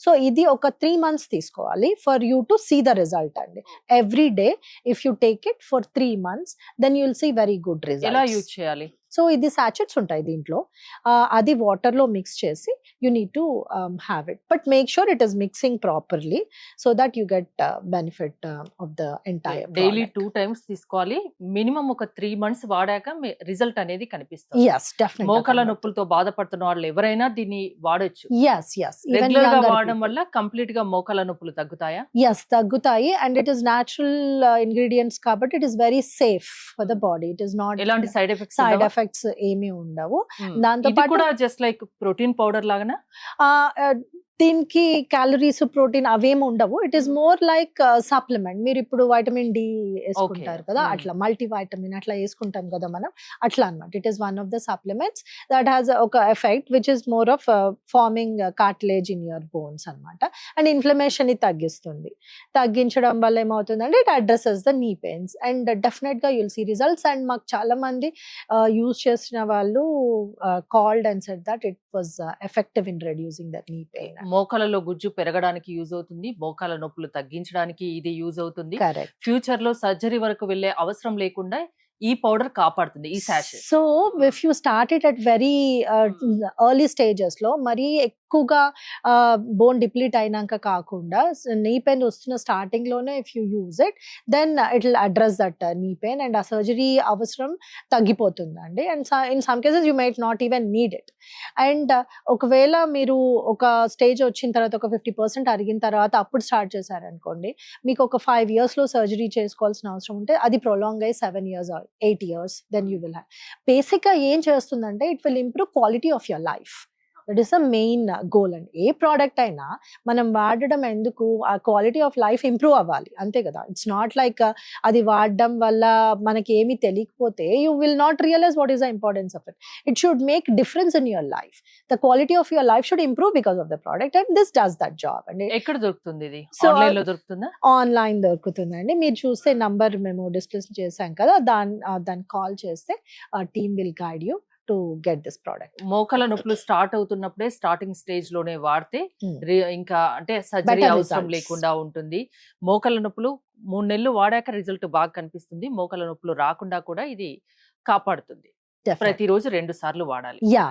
So ఇది ఒక 3 months తీసుకోవాలి for you to see the result అండి. Every day if you take it for 3 months then you will see very good ఎలా results. Use చేయాలి? So ఇది sachets ఉంటాయి దీంట్లో, అది వాటర్ లో మిక్స్ చేసి you need to have it, but make sure it is mixing properly so that you get benefit of the entire. Daily 2 times తీసుకోవాలి. Minimum ఒక 3 months వాడాక రిజల్ట్ అనేది కనిపిస్తుంది. yes definitely. మోకాల నొప్పులతో బాధపడుతున్న వాళ్ళు ఎవరైనా దీన్ని వాడొచ్చు. yes even రెగ్యులర్ గా younger వాడడం people. వల్ల కంప్లీట్ గా మోకాల నొప్పులు తగ్గుతాయా? yes తగ్గుతాయి, and it is natural ingredients కాబట్టి it is very safe for the body. It is not ఎలాంటి సైడ్ ఎఫెక్ట్స్? సైడ్ ఎఫెక్ట్స్ ఏమీ ఉండవు. దాంతో ఇది పాటు కూడా జస్ట్ లైక్ ప్రోటీన్ పౌడర్ లాగానా? దీనికి క్యాలరీస్ ప్రోటీన్ అవేమి ఉండవు. It is more like supplement. మీరు ఇప్పుడు వైటమిన్ డి వేసుకుంటారు కదా, అట్లా మల్టీ వైటమిన్ అట్లా వేసుకుంటాం కదా మనం, అట్లా అనమాట. It is one of the supplements that has ఒక effect which is more of forming cartilage in your bones అనమాట. అండ్ ఇన్ఫ్లమేషన్ ని తగ్గిస్తుంది. తగ్గించడం వల్ల ఏమవుతుందంటే it addresses the knee pains and definite గా యుల్ సీ రిజల్ట్స్. అండ్ మాకు చాలా మంది యూజ్ చేసిన వాళ్ళు called and said that it was effective in reducing the knee pain. మోకాలలో గుజ్జు పెరగడానికి యూజ్ అవుతుంది, మోకాల నొప్పులు తగ్గించడానికి ఇది యూజ్ అవుతుంది. కరెక్ట్. ఫ్యూచర్ లో సర్జరీ వరకు వెళ్లే అవసరం లేకుండా ఈ పౌడర్ కాపాడుతుంది, ఈ sachet. So if you start it at very early stages లో, మరి ఎక్కువగా బోన్ డిప్లీట్ అయినాక కాకుండా నీ పెయిన్ వస్తున్న స్టార్టింగ్ లోనే if you use it then it will address that knee pain and ఆ సర్జరీ అవసరం తగ్గిపోతుందండి. And in some cases you might not even need it. And ఒకవేళ మీరు ఒక స్టేజ్ వచ్చిన తర్వాత ఒక 50% అరిగిన తర్వాత అప్పుడు స్టార్ట్ చేశారనుకోండి, మీకు ఒక 5 years లో సర్జరీ చేసుకోవాల్సిన అవసరం ఉంటే అది ప్రొలాంగ్ అయ్యి 7 years or 8 years then you will have. Basic గా ఏం చేస్తుందంటే it will improve quality of your life. That is the main goal అండి. ఏ ప్రోడక్ట్ అయినా మనం వాడడం ఎందుకు, ఆ క్వాలిటీ ఆఫ్ లైఫ్ ఇంప్రూవ్ అవ్వాలి, అంతే కదా. ఇట్స్ నాట్ లైక్ అది వాడడం వల్ల మనకి ఏమీ తెలియకపోతే you will not realise what is the importance of it. It should make difference in your life. The quality of your life should improve because of the product and this does that job అండి. ఎక్కడ దొరుకుతుంది ఇది? So, online లో దొరుకుతుందా? Online దొరుకుతుందండి. మీరు చూస్తే number మేము డిస్ప్లే చేసాం కదా, దాన్ని కాల్ చేస్తే team will guide you to get this product. మోకాల నొప్పులు స్టార్ట్ అవుతున్నప్పుడే స్టార్టింగ్ స్టేజ్ లోనే వాడితే ఇంకా అంటే సర్జరీ Better అవసరం results. లేకుండా ఉంటుంది. మోకాల నొప్పులు 3 నెలలు వాడాక రిజల్ట్ బాగా కనిపిస్తుంది. మోకాల నొప్పులు రాకుండా కూడా ఇది కాపాడుతుంది. ప్రతిరోజు 2 సార్లు వాడాలి. యా.